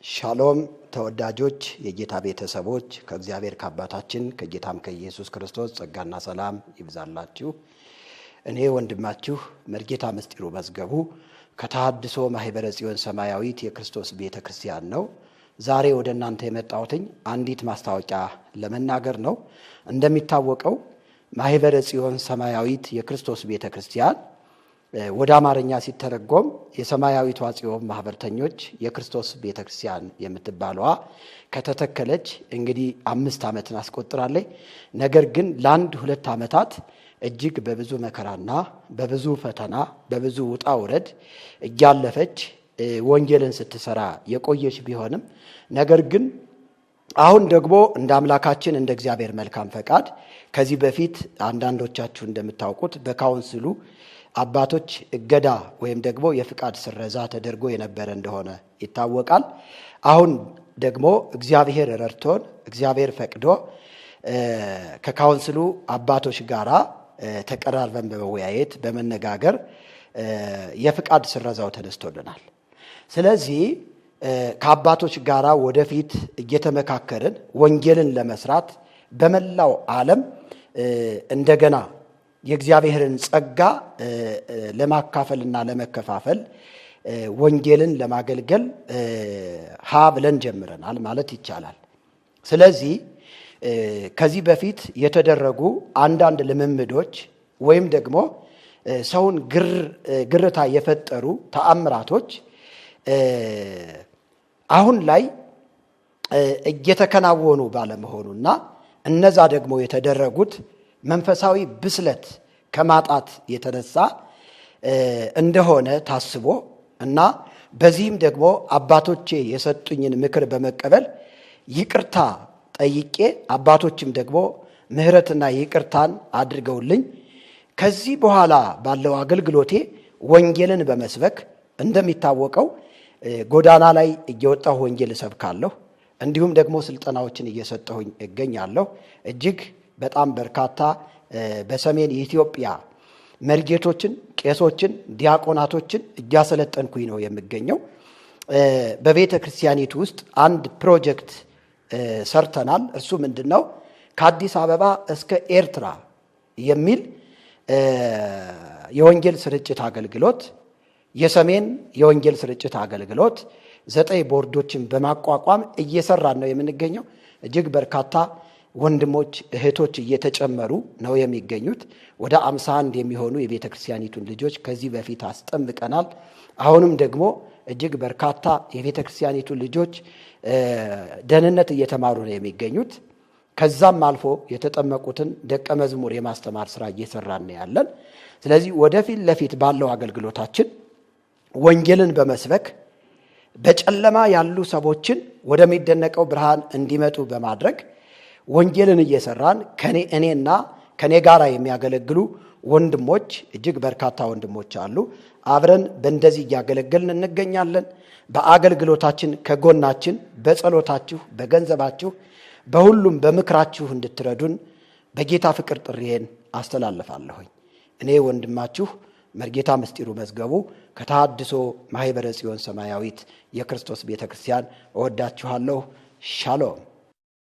ሻሎም ተወዳጆች የጌታ ቤተሰቦች ከእግዚአብሔር ከአባታችን ከጌታም ከኢየሱስ ክርስቶስ ጸጋና ሰላም ይብዛላችሁ። እኔ ወንድማችሁ መርጌታ ምስጢሩ መዝገቡ ከተሐድሶ ማህበረ ጽዮን ሰማያዊት የክርስቶስ ቤተክርስቲያን ነው። ዛሬ ወደ እናንተ የመጣሁት አንዲት ማስታወቂያ ለመናገር ነው። እንደሚታወቀው ማህበረ ጽዮን ሰማያዊት የክርስቶስ ቤተክርስቲያን ወደ አማርኛ ሲተረጎም የሰማያዊቷ ጽዮን ማህበርተኞች የክርስቶስ ቤተክርስቲያን የምትባለዋ ከተተከለች እንግዲህ 5 ዓመትን አስቆጥራለች። ነገር ግን ለአንድ 2 ዓመታት እጅግ በብዙ መከራና በብዙ ፈተና በብዙ ውጣ ውረድ እያለፈች ወንጌልን ስትሰራ የቆየች ቢሆንም ነገር ግን አሁን ደግሞ እንደ አምላካችን እንደ እግዚአብሔር መልካም ፈቃድ ከዚህ በፊት አንዳንዶቻችሁ እንደምታውቁት በካውንስሉ አባቶች እገዳ ወይም ደግሞ የፍቃድ ስረዛ ተደርጎ የነበረ እንደሆነ ይታወቃል። አሁን ደግሞ እግዚአብሔር ረድቶን እግዚአብሔር ፈቅዶ ከካውንስሉ አባቶች ጋራ ተቀራርበን በመወያየት በመነጋገር የፍቃድ ስረዛው ተነስቶልናል። ስለዚህ ከአባቶች ጋራ ወደፊት እየተመካከርን ወንጌልን ለመስራት በመላው ዓለም እንደገና የእግዚአብሔርን ጸጋ ለማካፈልና ለመከፋፈል ወንጌልን ለማገልገል ሀ ብለን ጀምረናል ማለት ይቻላል። ስለዚህ ከዚህ በፊት የተደረጉ አንዳንድ ልምምዶች ወይም ደግሞ ሰውን ግርታ የፈጠሩ ተአምራቶች አሁን ላይ እየተከናወኑ ባለመሆኑና እነዛ ደግሞ የተደረጉት መንፈሳዊ ብስለት ከማጣት የተነሳ እንደሆነ ታስቦ እና በዚህም ደግሞ አባቶቼ የሰጡኝን ምክር በመቀበል ይቅርታ ጠይቄ አባቶችም ደግሞ ምህረትና ይቅርታን አድርገውልኝ ከዚህ በኋላ ባለው አገልግሎቴ ወንጌልን በመስበክ እንደሚታወቀው ጎዳና ላይ እየወጣሁ ወንጌል እሰብካለሁ። እንዲሁም ደግሞ ስልጠናዎችን እየሰጠሁኝ እገኛለሁ። እጅግ በጣም በርካታ በሰሜን የኢትዮጵያ መርጌቶችን፣ ቄሶችን፣ ዲያቆናቶችን እያሰለጠንኩኝ ነው የሚገኘው። በቤተ ክርስቲያኒቱ ውስጥ አንድ ፕሮጀክት ሰርተናል። እርሱ ምንድነው? ከአዲስ አበባ እስከ ኤርትራ የሚል የወንጌል ስርጭት አገልግሎት የሰሜን የወንጌል ስርጭት አገልግሎት 9 ቦርዶችን በማቋቋም እየሰራን ነው የምንገኘው። እጅግ በርካታ ወንድሞች እህቶች እየተጨመሩ ነው የሚገኙት። ወደ 51 የሚሆኑ የቤተ ክርስቲያኒቱን ልጆች ከዚህ በፊት አስጠምቀናል። አሁንም ደግሞ እጅግ በርካታ የቤተ ክርስቲያኒቱን ልጆች ደህንነት እየተማሩ ነው የሚገኙት። ከዛም አልፎ የተጠመቁትን ደቀ መዝሙር የማስተማር ስራ እየሰራን ነው ያለን። ስለዚህ ወደፊት ለፊት ባለው አገልግሎታችን ወንጌልን በመስበክ በጨለማ ያሉ ሰዎችን ወደሚደነቀው ብርሃን እንዲመጡ በማድረግ ወንጌልን እየሰራን እኔና ከኔ ጋራ የሚያገለግሉ ወንድሞች እጅግ በርካታ ወንድሞች አሉ። አብረን በእንደዚህ እያገለገልን እንገኛለን። በአገልግሎታችን ከጎናችን በጸሎታችሁ፣ በገንዘባችሁ፣ በሁሉም በምክራችሁ እንድትረዱን በጌታ ፍቅር ጥሪዬን አስተላልፋለሁኝ። እኔ ወንድማችሁ መርጌታ ምስጢሩ መዝገቡ ከተሐድሶ ማህበረ ጽዮን ሰማያዊት የክርስቶስ ቤተክርስቲያን እወዳችኋለሁ። ሻሎም።